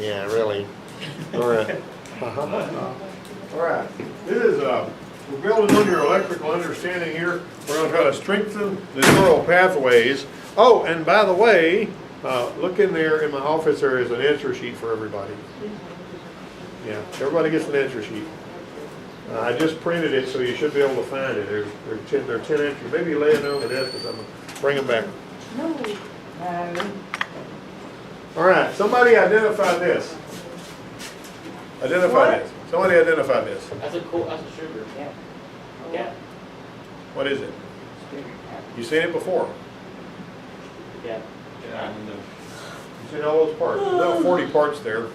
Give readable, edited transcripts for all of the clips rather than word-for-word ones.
Yeah, really. All right. All right. This is we're building on your electrical understanding here. We're going to try to strengthen the neural pathways. Oh, and by the way, look in there in my office. There is an answer sheet for everybody. Yeah, everybody gets an answer sheet. I just printed it, so you should be able to find it. There are 10 answers. Maybe lay it on the desk or something. Bring them back. No. All right, somebody identify this. Identify this. Somebody identify this. That's a sugar. Yeah. Yeah. What is it? You seen it before? Yeah. You seen all those parts? There's about 40 parts there.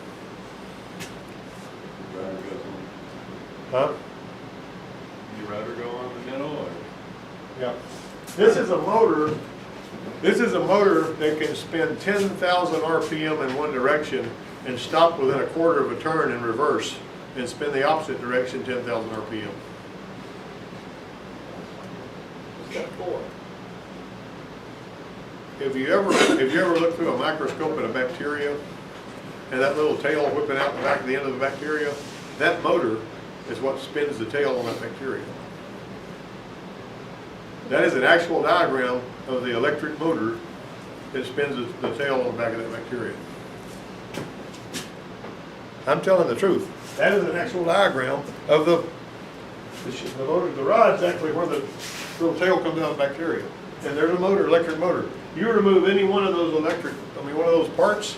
Huh? You rather go on the middle or? Yeah. This is a motor. This is a motor that can spin 10,000 RPM in one direction and stop within a quarter of a turn in reverse and spin the opposite direction 10,000 RPM. What's that for? If you ever look through a microscope at a bacteria and that little tail whipping out the back of the end of the bacteria, that motor is what spins the tail on that bacteria. That is an actual diagram of the electric motor that spins the tail on the back of that bacteria. I'm telling the truth. That is an actual diagram of the motor. The rod's actually where the little tail comes out of the bacteria. And there's a motor, electric motor. You remove any one of those one of those parts,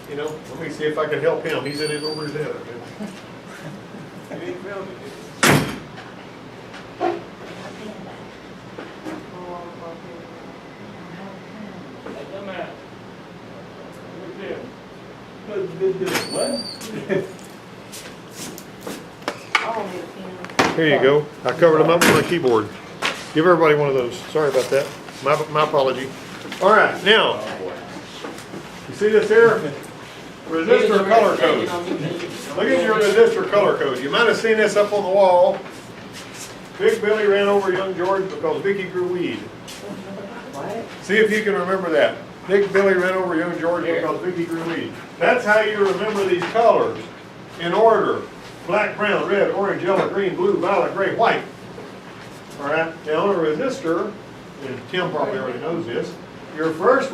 you know, let me see if I can help him. He's in his over his head. Okay? He ain't found it. Here you go. I covered them up with my keyboard. Give everybody one of those. Sorry about that. My apology. All right, now, you see this here? Resistor color code. Look at your resistor color code. You might have seen this up on the wall. Big Billy ran over young George because Vicky grew weed. What? See if you can remember that. Big Billy ran over young George because Vicky grew weed. That's how you remember these colors in order. Black, brown, red, orange, yellow, green, blue, violet, gray, white. All right, now on a resistor, and Tim probably already knows this, your first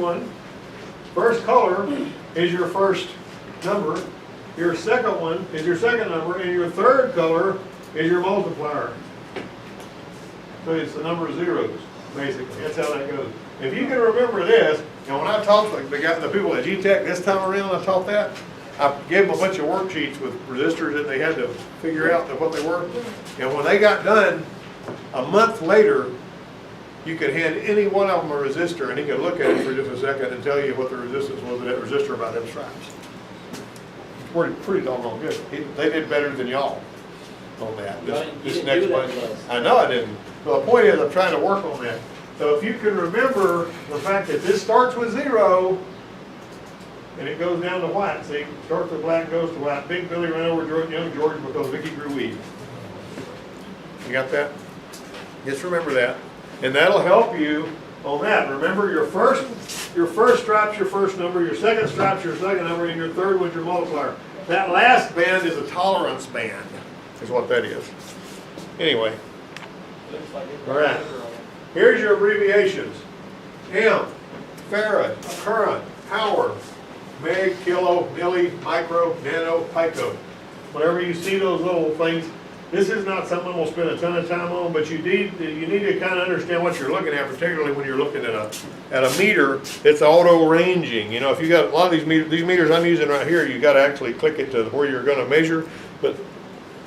color is your first number, your second one is your second number, and your third color is your multiplier. So it's the number of zeros, basically. That's how that goes. If you can remember this, and when I taught the people at G-Tech this time around, I taught that, I gave them a bunch of worksheets with resistors that they had to figure out what they were. And when they got done, a month later, you could hand any one of them a resistor and he could look at it for just a second and tell you what the resistance was of that resistor by them stripes. Pretty doggone good. They did better than y'all on that. This next one. I know I didn't. But the point is I'm trying to work on that. So if you can remember the fact that this starts with 0 and it goes down to white. See, starts with black, goes to white. Big Billy ran over young George because Vicky grew weed. You got that? Just remember that. And that'll help you on that. Remember your first stripe's your first number, your second stripe's your second number, and your third one's your multiplier. That last band is a tolerance band, is what that is. Anyway. All right. Here's your abbreviations. M, farad, current, power, meg, kilo, milli, micro, nano, pico. Whenever you see those little things, this is not something we'll spend a ton of time on, but you need to kind of understand what you're looking at, particularly when you're looking at a meter that's auto ranging. You know, if you got a lot of these meters I'm using right here, you got to actually click it to where you're going to measure. But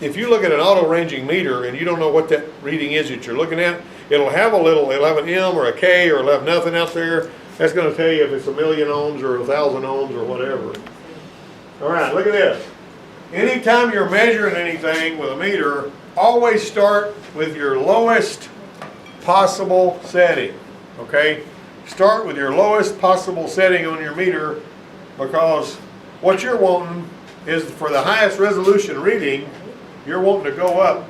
if you look at an auto ranging meter and you don't know what that reading is that you're looking at, it'll have an M or a K, or it'll have nothing out there. That's going to tell you if it's 1,000,000 ohms or 1,000 ohms or whatever. All right, look at this. Anytime you're measuring anything with a meter, always start with your lowest possible setting, okay? Start with your lowest possible setting on your meter, because what you're wanting is for the highest resolution reading, you're wanting to go up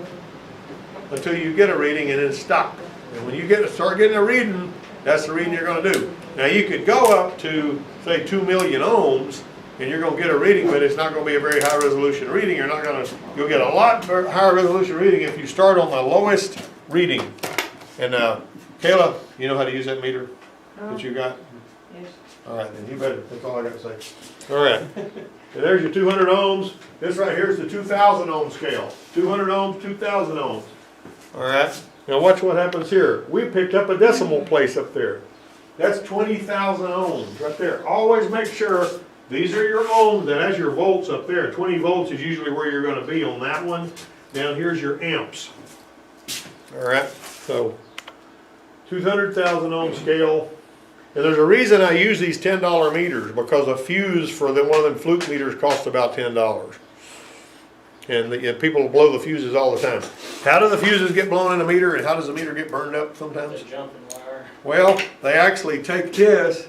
until you get a reading and then stop. And when you start getting a reading, that's the reading you're going to do. Now you could go up to, say, 2,000,000 ohms, and you're gonna get a reading, but it's not gonna be a very high resolution reading. You'll get a lot higher resolution reading if you start on the lowest reading. And Kayla, you know how to use that meter that you got? Yes. All right, then you better, that's all I got to say. All right, and there's your 200 ohms. This right here is the 2,000 ohm scale. 200 ohms, 2,000 ohms. All right, now watch what happens here. We picked up a decimal place up there. That's 20,000 ohms right there. Always make sure these are your ohms, and as your volts up there. 20 volts is usually where you're going to be on that one. Down here's your amps. All right, so 200,000 ohm scale. And there's a reason I use these $10 meters, because a fuse for one of them fluke meters costs about $10. And people blow the fuses all the time. How do the fuses get blown in a meter, and how does the meter get burned up sometimes? The jumping wire. Well, they actually take this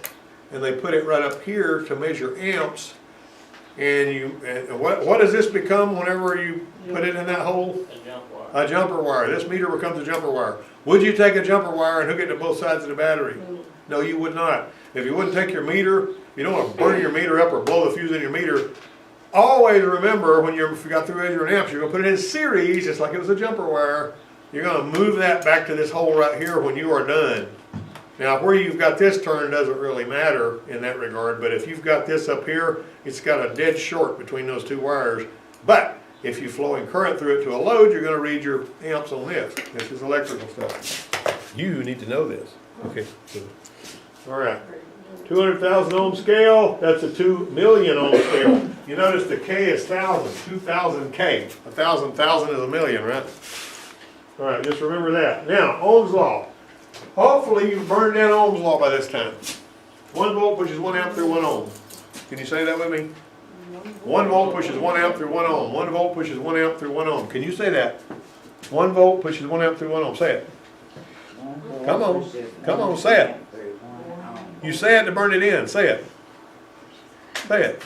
and they put it right up here to measure amps. And what does this become whenever you put it in that hole? A jump wire. A jumper wire. This meter becomes a jumper wire. Would you take a jumper wire and hook it to both sides of the battery? No, you would not. If you wouldn't take your meter, you don't want to burn your meter up or blow the fuse in your meter. Always remember, if you got through measuring amps, you're going to put it in series, just like it was a jumper wire. You're going to move that back to this hole right here when you are done. Now, where you've got this turned doesn't really matter in that regard, but if you've got this up here, it's got a dead short between those two wires. But if you're flowing current through it to a load, you're going to read your amps on this. This is electrical stuff. You need to know this. Okay. All right. 200,000 ohm scale, that's a 2 million ohm scale. You notice the K is 1,000, 2,000 K. 1,000 is a million, right? All right, just remember that. Now, Ohm's law. Hopefully you've burned down Ohm's law by this time. 1 volt pushes 1 amp through 1 ohm. Can you say that with me? 1 volt pushes 1 amp through 1 ohm. 1 volt pushes 1 amp through 1 ohm. Can you say that? 1 volt pushes 1 amp through 1 ohm. Say it. Come on. Come on, say it. You say it to burn it in. Say it. Say it.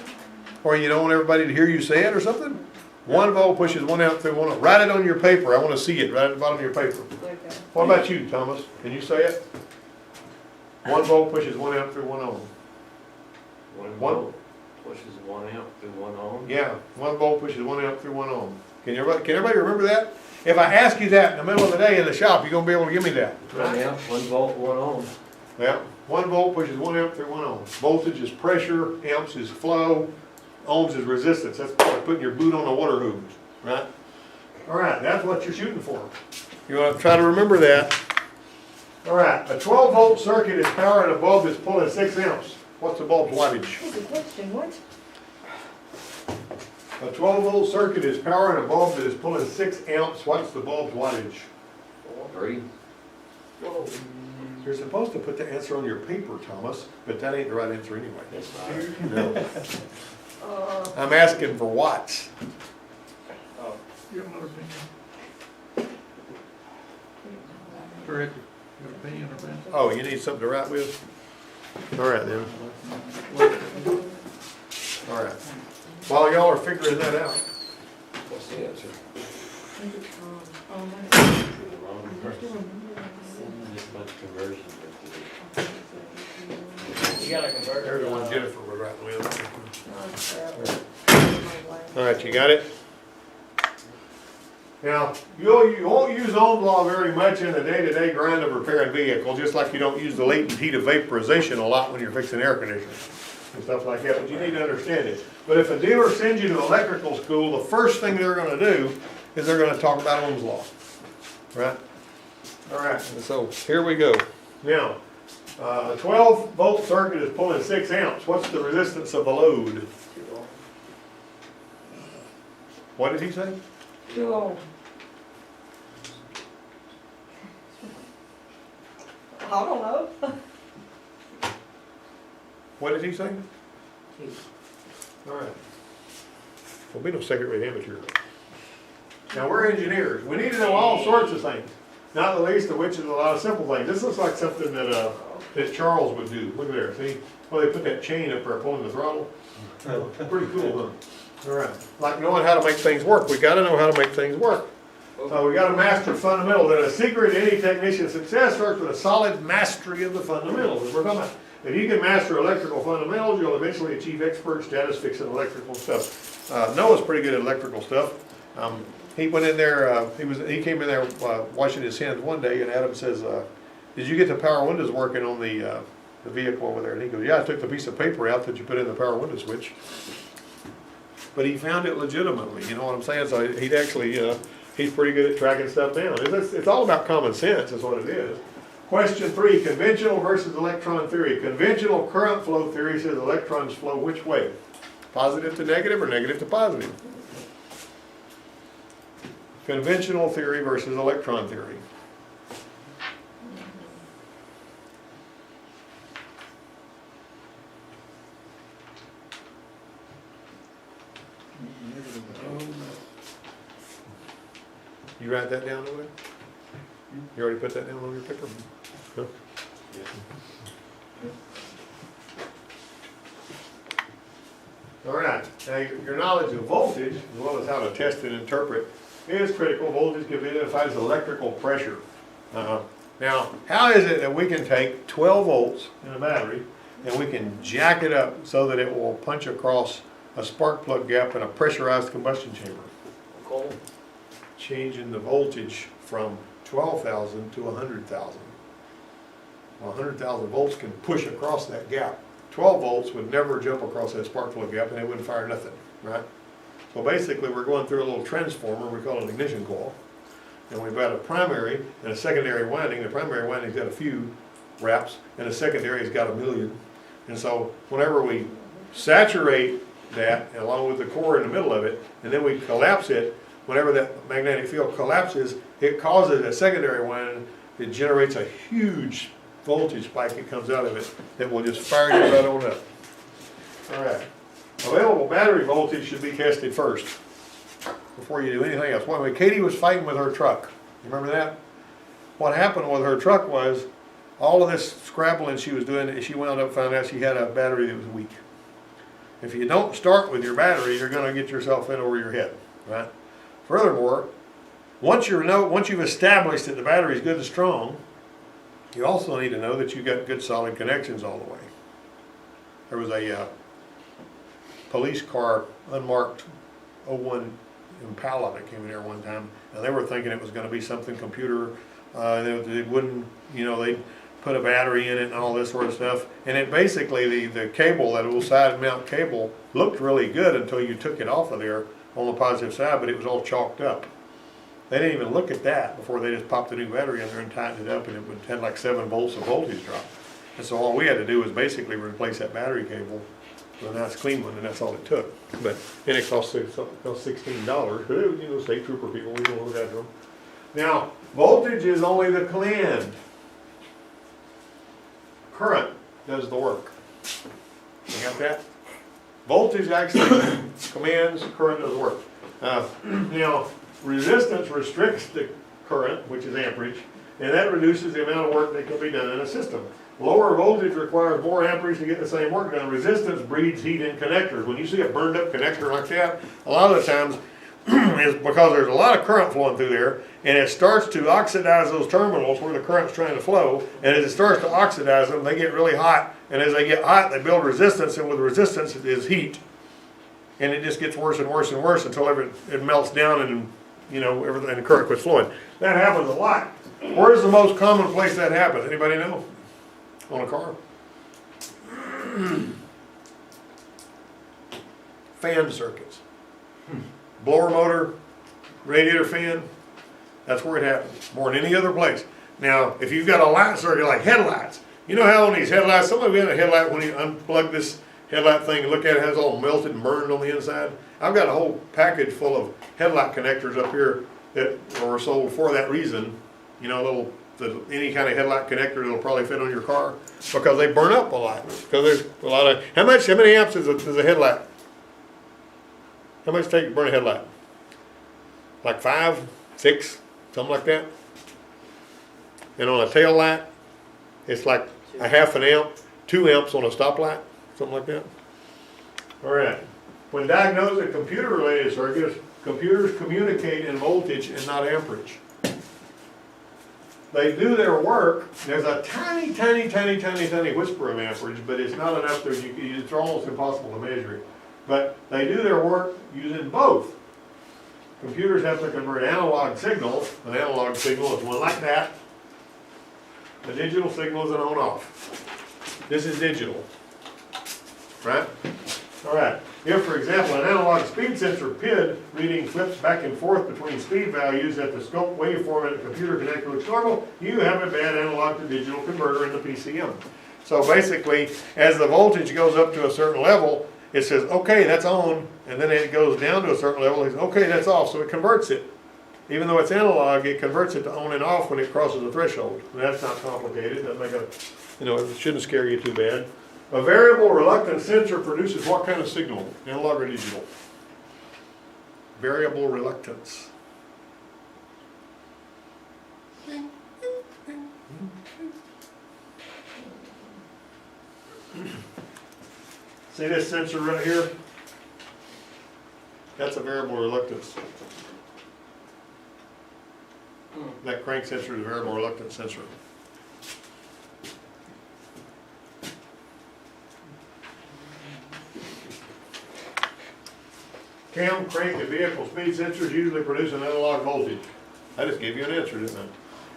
Or you don't want everybody to hear you say it or something? 1 volt pushes 1 amp through 1 ohm. Write it on your paper. I want to see it right at the bottom of your paper. What about you, Thomas? Can you say it? 1 volt pushes 1 amp through 1 ohm. 1 volt pushes 1 amp through 1 ohm. Yeah, 1 volt pushes 1 amp through 1 ohm. Can everybody remember that? If I ask you that in the middle of the day in the shop, you're going to be able to give me that. 1 amp, 1 volt, 1 ohm. Yeah, 1 volt pushes 1 amp through 1 ohm. Voltage is pressure, amps is flow, ohms is resistance. That's like putting your boot on a water hose, right? All right, that's what you're shooting for. You want to try to remember that. All right, a 12 volt circuit is powering a bulb that's pulling 6 amps. What's the bulb's wattage? What's the question? What? A 12 volt circuit is powering a bulb that is pulling 6 amps. What's the bulb's wattage? 3. Whoa. You're supposed to put the answer on your paper, Thomas, but that ain't the right answer anyway. It's not. No. I'm asking for watts. Oh. You have another opinion? Correct. You have an opinion or Ben? Oh, you need something to write with? All right then. All right. While y'all are figuring that out. What's the answer? This much conversion. You got a converter. There's the one Jennifer was writing with. All right, you got it? Now, you won't use Ohm's law very much in the day-to-day grind of repairing vehicles, just like you don't use the latent heat of vaporization a lot when you're fixing air conditioners and stuff like that, but you need to understand it. But if a dealer sends you to electrical school, the first thing they're going to do is they're going to talk about Ohm's law, right? All right, and so here we go. Now, a 12 volt circuit is pulling 6 amps. What's the resistance of the load? What did he say? 2 ohm. I don't know. What did he say? All right. Well, we no second rate amateur. Now, we're engineers. We need to know all sorts of things. Not the least of which is a lot of simple things. This looks like something that Charles would do. Look at there, see? Well, they put that chain up there pulling the throttle. Pretty cool, huh? All right. Like knowing how to make things work. We got to know how to make things work. So we got to master fundamentals. And a secret to any technician's success starts with a solid mastery of the fundamentals. We're talking about. If you can master electrical fundamentals, you'll eventually achieve expert status fixing electrical stuff. Noah's pretty good at electrical stuff. He went in there, he came in there washing his hands one day, and Adam says, did you get the power windows working on the vehicle over there? And he goes, yeah, I took the piece of paper out that you put in the power window switch. But he found it legitimately, you know what I'm saying? So he'd actually, he's pretty good at tracking stuff down. It's all about common sense is what it is. Question 3, conventional versus electron theory. Conventional current flow theory says electrons flow which way? Positive to negative or negative to positive? Conventional theory versus electron theory. You write that down over there? You already put that down on your paper? Huh? All right, now your knowledge of voltage, as well as how to test and interpret, is critical. Voltage can be identified as electrical pressure. Now, how is it that we can take 12 volts in a battery and we can jack it up so that it will punch across a spark plug gap in a pressurized combustion chamber? Cold. Changing the voltage from 12,000 to 100,000. Well, 100,000 volts can push across that gap. 12 volts would never jump across that spark plug gap and it wouldn't fire nothing, right? So basically we're going through a little transformer, we call it an ignition coil. And we've got a primary and a secondary winding. The primary winding's got a few wraps and the secondary's got a million. And so whenever we saturate that along with the core in the middle of it, and then we collapse it, whenever that magnetic field collapses, it causes a secondary winding. It generates a huge voltage spike that comes out of it that will just fire you right on up. All right. Available battery voltage should be tested first before you do anything else. When Katie was fighting with her truck, you remember that? What happened with her truck was all of this scrabbling she was doing, she wound up finding out she had a battery that was weak. If you don't start with your battery, you're going to get yourself in over your head, right? Furthermore, once you've established that the battery is good and strong, you also need to know that you've got good solid connections all the way. There was a police car, unmarked 01 Impala that came in there one time, and they were thinking it was going to be something computer. They wouldn't, you know, they'd put a battery in it and all this sort of stuff. And it basically, the cable, that little side mount cable, looked really good until you took it off of there on the positive side, but it was all chalked up. They didn't even look at that before they just popped the new battery in there and tightened it up, and it had like 7 volts of voltage drop. And so all we had to do was basically replace that battery cable with a nice clean one, and that's all it took. But and it cost $16. But it was, you know, state trooper people, we don't look after them. Now, voltage is only the command. Current does the work. You got that? Voltage actually commands, current does the work. Now, resistance restricts the current, which is amperage, and that reduces the amount of work that can be done in a system. Lower voltage requires more amperage to get the same work done. Resistance breeds heat in connectors. When you see a burned up connector like that, a lot of the times is because there's a lot of current flowing through there, and it starts to oxidize those terminals where the current's trying to flow, and as it starts to oxidize them, they get really hot, and as they get hot, they build resistance, and with resistance is heat. And it just gets worse and worse and worse until it melts down and, you know, everything, and the current quits flowing. That happens a lot. Where's the most common place that happens? Anybody know? On a car? Fan circuits. Blower motor, radiator fan, that's where it happens, more than any other place. Now, if you've got a light circuit like headlights, you know how on these headlights, somebody had a headlight when you unplug this headlight thing and look at it, it has all melted and burned on the inside. I've got a whole package full of headlight connectors up here that were sold for that reason. You know, any kind of headlight connector that'll probably fit on your car, because they burn up a lot. Because there's a lot of, how many amps is a headlight? How much does it take to burn a headlight? Like 5, 6, something like that. And on a tail light, it's like a half an amp, 2 amps on a stoplight, something like that. All right. When diagnosing a computer-related circuit, computers communicate in voltage and not amperage. they do their work, there's a tiny whisper of amperage, but it's not enough that it's almost impossible to measure it. But they do their work using both. Computers have to convert analog signals. An analog signal is one like that. A digital signal is an on-off. This is digital, right? All right. If, for example, an analog speed sensor PID reading flips back and forth between speed values at the scope waveform and the computer connector looks normal, you have a bad analog to digital converter in the PCM. So basically, as the voltage goes up to a certain level, it says, okay, that's on, and then it goes down to a certain level, it says, okay, that's off, so it converts it. Even though it's analog, it converts it to on and off when it crosses a threshold. And that's not complicated, it doesn't make a, it shouldn't scare you too bad. A variable reluctance sensor produces what kind of signal? Analog or digital? Variable reluctance. See this sensor right here? That's a variable reluctance. That crank sensor is a variable reluctance sensor. Cam, crank, and vehicle speed sensors usually produce an analog voltage. I just gave you an answer, didn't I?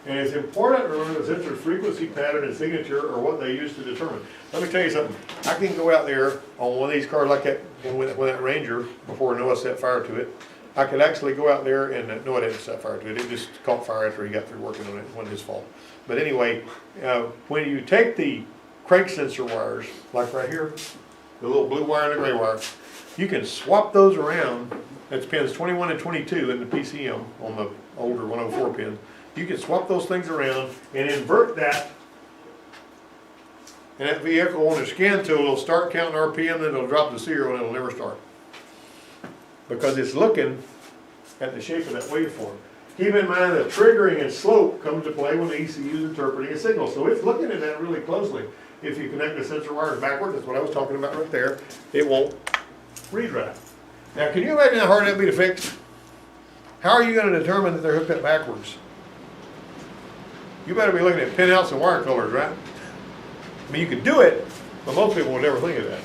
And it's important to remember the sensor's frequency pattern and signature are what they use to determine. Let me tell you something. I can go out there on one of these cars like that, when that Ranger, before Noah set fire to it, I could actually go out there and, Noah didn't set fire to it, it just caught fire after he got through working on it, it wasn't his fault. But anyway, when you take the crank sensor wires, like right here, the little blue wire and the gray wire, you can swap those around. That's pins 21 and 22 in the PCM on the older 104 pin. You can swap those things around and invert that. And that vehicle on the scan tool will start counting RPM, then it'll drop to 0 and it'll never start. Because it's looking at the shape of that waveform. Keep in mind that triggering and slope come into play when the ECU is interpreting a signal. So it's looking at that really closely. If you connect the sensor wires backwards, that's what I was talking about right there, it won't read right. Now, can you imagine how hard that'd be to fix? How are you going to determine that they're hooked up backwards? You better be looking at pinouts and wire colors, right? I mean, you could do it, but most people would never think of that.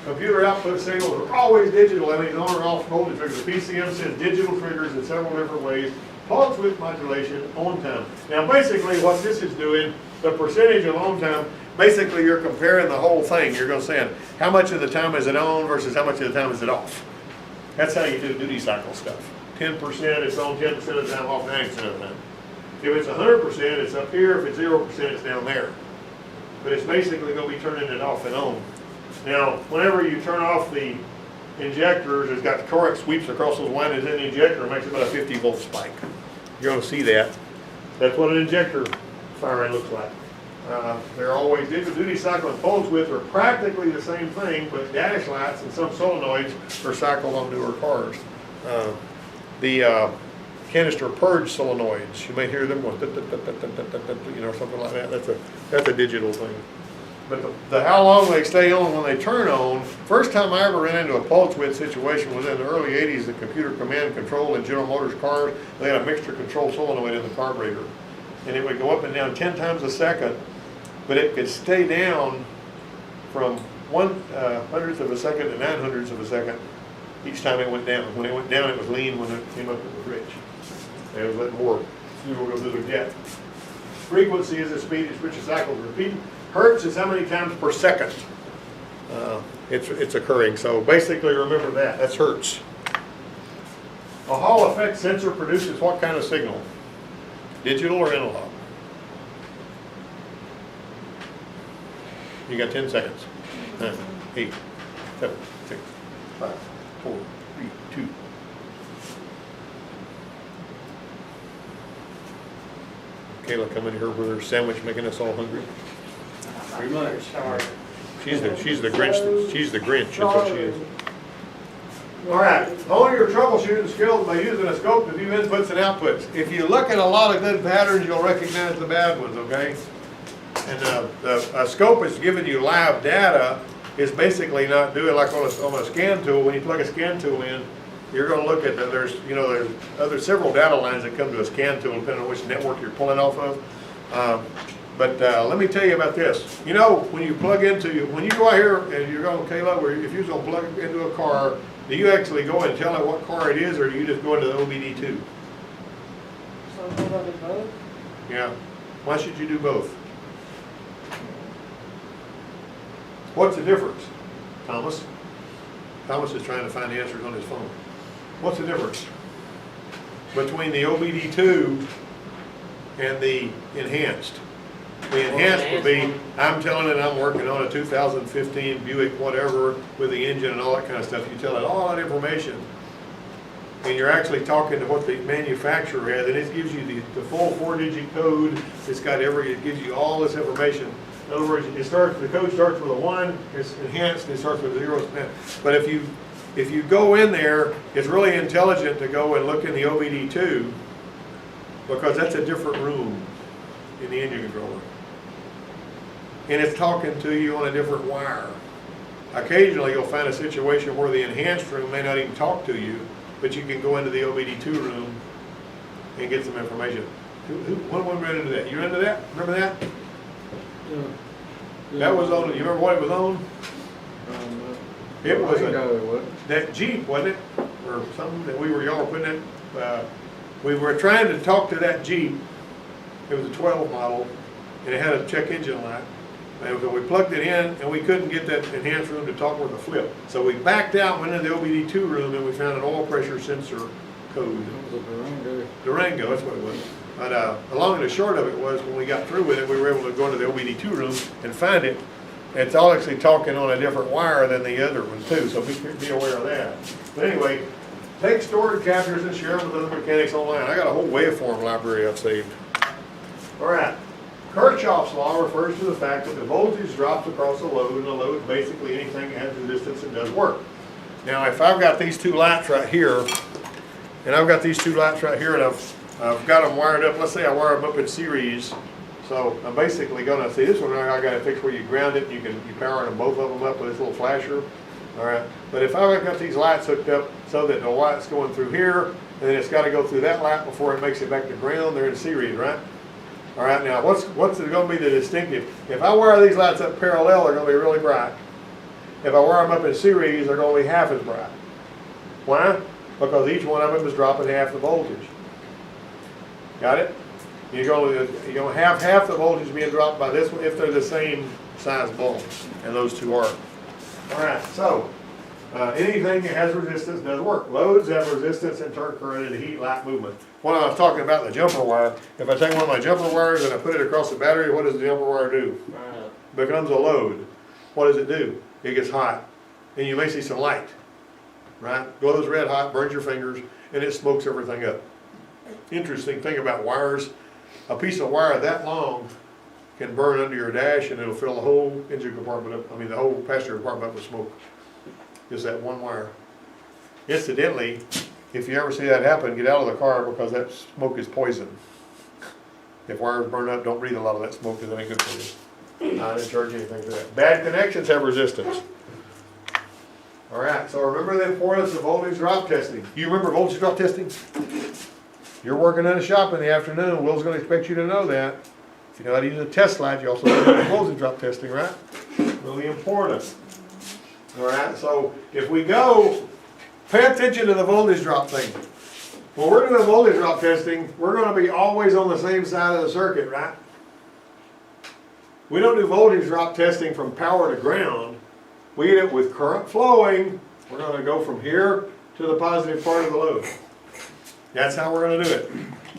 Computer output signals are always digital. That means on or off voltage triggers. The PCM sends digital triggers in several different ways. Pulse width modulation, on time. Now, basically, what this is doing, the percentage of on time, basically you're comparing the whole thing. You're going to say, how much of the time is it on versus how much of the time is it off? That's how you do duty cycle stuff. 10% it's on 10% of the time, off 90% of the time. If it's 100%, it's up here. If it's 0%, it's down there. But it's basically going to be turning it off and on. Now, whenever you turn off the injectors, it's got the current sweeps across those windings in the injector and makes about a 50 volt spike. You're going to see that. That's what an injector firing looks like. They're always duty cycle and pulse width are practically the same thing, but dash lights and some solenoids are cycled on newer cars. The canister purge solenoids, you may hear them going, something like that. That's a digital thing. But the how long they stay on when they turn on, first time I ever ran into a pulse width situation was in the early 80s, the computer command and control in General Motors cars. They had a mixture control solenoid in the carburetor. And it would go up and down 10 times a second, but it could stay down from 1/100th of a second to 9/100ths of a second each time it went down. When it went down, it was lean. When it came up, it was rich. And it was letting more fuel go through the jet. Frequency is the speed at which a cycle is repeated. Hertz is how many times per second it's occurring. So basically remember that. That's hertz. A Hall effect sensor produces what kind of signal? Digital or analog? You got 10 seconds. 9, 8, 7, 6, 5, 4, 3, 2. Kayla coming here with her sandwich, making us all hungry. Pretty much. She's the Grinch. She's the Grinch. That's what she is. All right. Hone your troubleshooting skills by using a scope to view inputs and outputs. If you look at a lot of good patterns, you'll recognize the bad ones. Okay. And a scope is giving you live data. Is basically not doing like on a scan tool. When you plug a scan tool in, you're gonna look at, there's several data lines that come to a scan tool depending on which network you're pulling off of. But let me tell you about this. You know, when you plug into, when you go out here and you're going, Kayla, where if you're gonna plug into a car, do you actually go and tell it what car it is, or do you just go into the OBD2? So we'll go to both? Yeah. Why should you do both? What's the difference, Thomas? Thomas is trying to find the answers on his phone. What's the difference between the OBD2 and the enhanced? The enhanced would be, I'm telling it I'm working on a 2015 Buick whatever with the engine and all that kind of stuff. You tell it all that information. And you're actually talking to what the manufacturer has, and it gives you the full 4-digit code. It gives you all this information. In other words, the code starts with a 1, it's enhanced, and it starts with 0. But if you go in there, it's really intelligent to go and look in the OBD2, because that's a different room in the engine controller. And it's talking to you on a different wire. Occasionally you'll find a situation where the enhanced room may not even talk to you, but you can go into the OBD2 room and get some information. When we ran into that? You into that? Remember that? Yeah. That was on, you remember what it was on? It was that Jeep, wasn't it? Or something that y'all were putting in. We were trying to talk to that Jeep. It was a 12 model, and it had a check engine light. And so we plugged it in, and we couldn't get that enhanced room to talk with a flip. So we backed out, went into the OBD2 room, and we found an oil pressure sensor code. It was a Durango. Durango, that's what it was. But the long and the short of it was, when we got through with it, we were able to go into the OBD2 room and find it. It's all actually talking on a different wire than the other one too, so be aware of that. But anyway, take stored captures and share them with other mechanics online. I got a whole waveform library I've saved. All right. Kirchhoffs Law refers to the fact that the voltage drops across a load, and a load basically anything that has resistance and does work. Now, if I've got these two lights right here, and I've got got them wired up, let's say I wire them up in series, so I'm basically going to see this one. I got to fix where you ground it. You power them both of them up with this little flasher. All right. But if I've got these lights hooked up so that the light's going through here, and then it's got to go through that light before it makes it back to ground, they're in series, right? All right, now what's going to be the distinctive? If I wire these lights up parallel, they're going to be really bright. If I wire them up in series, they're going to be half as bright. Why? Because each one of them is dropping half the voltage. Got it? You're going to have half the voltage being dropped by this one if they're the same size bulbs, and those two are. All right, so anything that has resistance does work. Loads have resistance and turn current into heat, light, movement. When I was talking about the jumper wire, if I take one of my jumper wires and I put it across the battery, what does the jumper wire do? Becomes a load. What does it do? It gets hot, and you may see some light, right? Glows red hot, burns your fingers, and it smokes everything up. Interesting thing about wires, a piece of wire that long can burn under your dash, and it'll fill the whole engine compartment up, the whole passenger compartment up with smoke. Just that one wire. Incidentally, if you ever see that happen, get out of the car, because that smoke is poison. If wires burn up, don't breathe a lot of that smoke, because it ain't good for you. I didn't charge you anything for that. Bad connections have resistance. All right, so remember the importance of voltage drop testing. You remember voltage drop testing? You're working in a shop in the afternoon. Will's going to expect you to know that. If you know how to use a test light, you also know voltage drop testing, right? Really important. All right, so if we go, pay attention to the voltage drop thing. When we're doing voltage drop testing, we're going to be always on the same side of the circuit, right? We don't do voltage drop testing from power to ground. We get it with current flowing. We're going to go from here to the positive part of the load. That's how we're going to do it.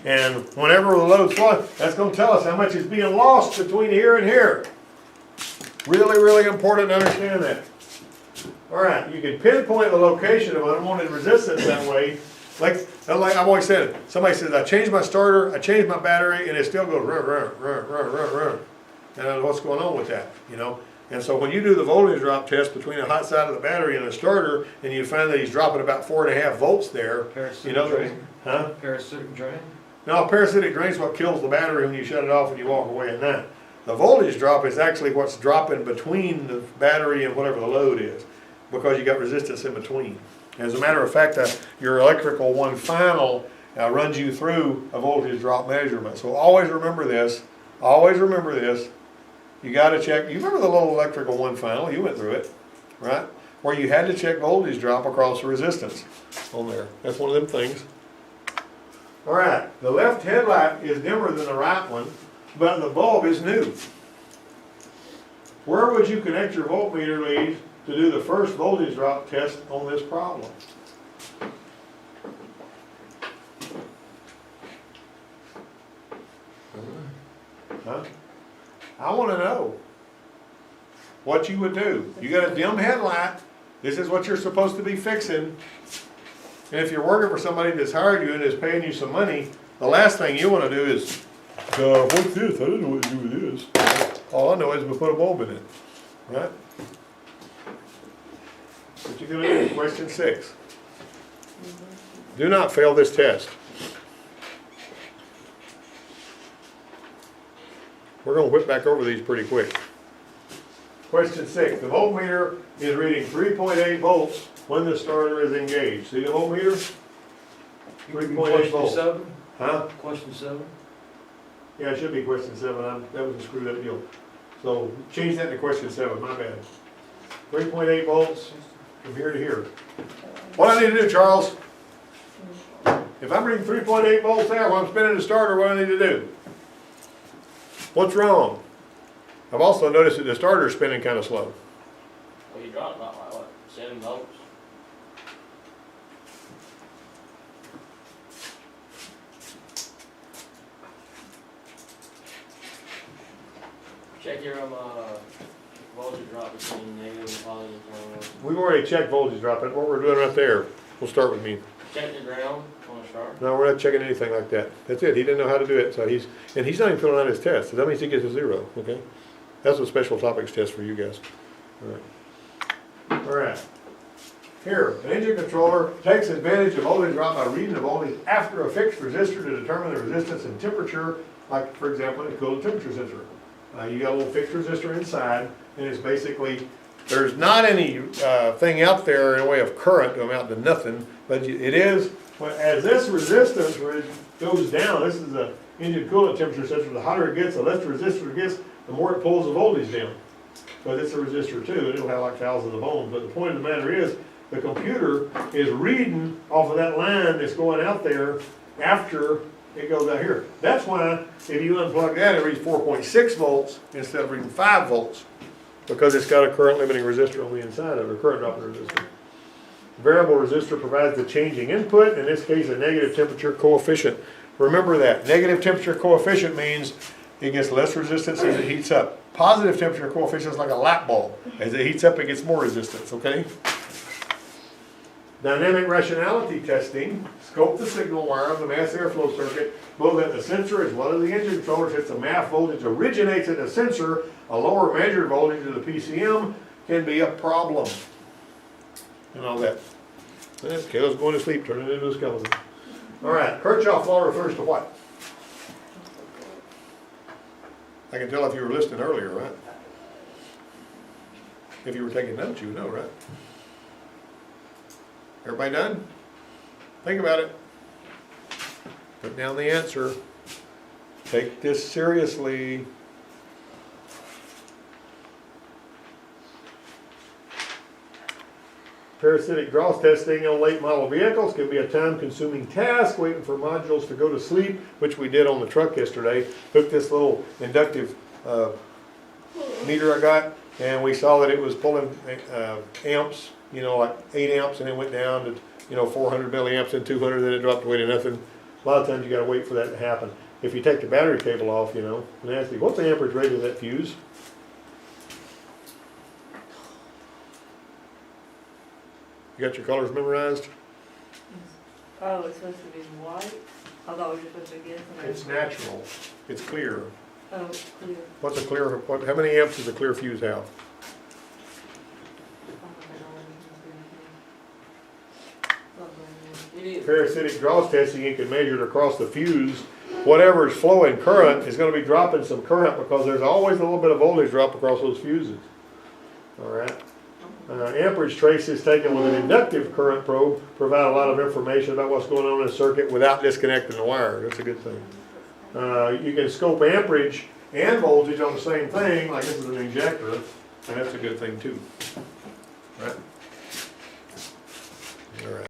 And whenever the load's flowing, that's going to tell us how much is being lost between here and here. Really, really important to understand that. All right, you can pinpoint the location of unwanted resistance that way. Like I've always said, somebody says, I changed my starter, I changed my battery, and it still goes run, run, run, run, run, run. And what's going on with that, And so when you do the voltage drop test between the hot side of the battery and the starter, and you find that he's dropping about 4.5 volts there, Drain? Huh? Parasitic drain? No, parasitic drain is what kills the battery when you shut it off and you walk away at night. The voltage drop is actually what's dropping between the battery and whatever the load is. because you got resistance in between. As a matter of fact, your electrical one final runs you through a voltage drop measurement. So always remember this, always remember this. You gotta check, you remember the little electrical one final, you went through it, right? Where you had to check voltage drop across the resistance on there. That's one of them things. All right, the left headlight is dimmer than the right one, but the bulb is new. Where would you connect your voltmeter lead to do the first voltage drop test on this problem? Huh? I want to know what you would do. You got a dim headlight. This is what you're supposed to be fixing. And if you're working for somebody that's hired you and is paying you some money, the last thing you want to do is, what's this? I don't know what to do with this. All I know is we put a bulb in it, right? What you gonna do? Question 6. Do not fail this test. We're gonna whip back over these pretty quick. Question 6. The voltmeter is reading 3.8 volts when the starter is engaged. See the voltmeter? 3.8 Question volts. 7? Huh? Question 7? Yeah, it should be question 7. That was a screwed up deal. So change that to question 7. My bad. 3.8 volts from here to here. What I need to do, Charles? If I'm reading 3.8 volts there while I'm spinning the starter, what do I need to do? What's wrong? I've also noticed that the starter's spinning kind of slow. Well, you dropped about like, what, 7 volts? Check your voltage drop between negative and positive. We've already checked voltage drop. That's what we're doing right there. We'll start with me. Check the ground on the start. No, we're not checking anything like that. That's it. He didn't know how to do it, so he's not even filling out his test. So that means he gets a 0, okay? That's a special topics test for you guys. All right. All right. Here, an engine controller takes advantage of voltage drop by reading the voltage after a fixed resistor to determine the resistance and temperature, like, for example, in a coolant temperature sensor. You got a little fixed resistor inside, and it's basically, there's not any thing out there in the way of current to amount to nothing, but it is, as this resistance goes down, this is a engine coolant temperature sensor, the hotter it gets, the less the resistor gets, the more it pulls the voltage down. But it's a resistor too, and it'll have like thousands of ohms. But the point of the matter is, the computer is reading off of that line that's going out there after it goes out here. That's why if you unplug that, it reads 4.6 volts instead of reading 5 volts, because it's got a current limiting resistor on the inside of it, a current dropping resistor. Variable resistor provides the changing input, in this case a negative temperature coefficient. Remember that, negative temperature coefficient means it gets less resistance as it heats up. Positive temperature coefficient is like a light bulb. As it heats up, it gets more resistance, okay? Dynamic rationality testing. Scope the signal wire of the mass airflow circuit, both at the sensor as well as the engine controller. Since the MAF voltage originates at the sensor, a lower measured voltage of the PCM can be a problem. And all that. Okay, let's go to sleep, turn it into a skeleton. All right, Kirchhoffs Law refers to what? I can tell if you were listening earlier, right? If you were taking notes, you would know, right? Everybody done? Think about it. Put down the answer. Take this seriously. Parasitic dross testing on late model vehicles can be a time-consuming task, waiting for modules to go to sleep, which we did on the truck yesterday. Took this little inductive meter I got, and we saw that it was pulling amps, you know, like 8 amps, and it went down to, you know, 400 milliamps and 200, then it dropped away to nothing. A lot of times you got to wait for that to happen. If you take the battery cable off, you know, and ask you, what's the amperage rate of that fuse? You got your colors memorized? Oh, it's supposed to be white? I thought we were supposed to guess. It's natural. It's clear. Oh, clear. What's a clear, how many amps does a clear fuse have? Parasitic dross testing, you can measure it across the fuse. Whatever is flowing current is going to be dropping some current, because there's always a little bit of voltage drop across those fuses. All right. Amperage traces taken with an inductive current probe provide a lot of information about what's going on in the circuit without disconnecting the wire. That's a good thing. You can scope amperage and voltage on the same thing, like this is an injector, and that's a good thing too.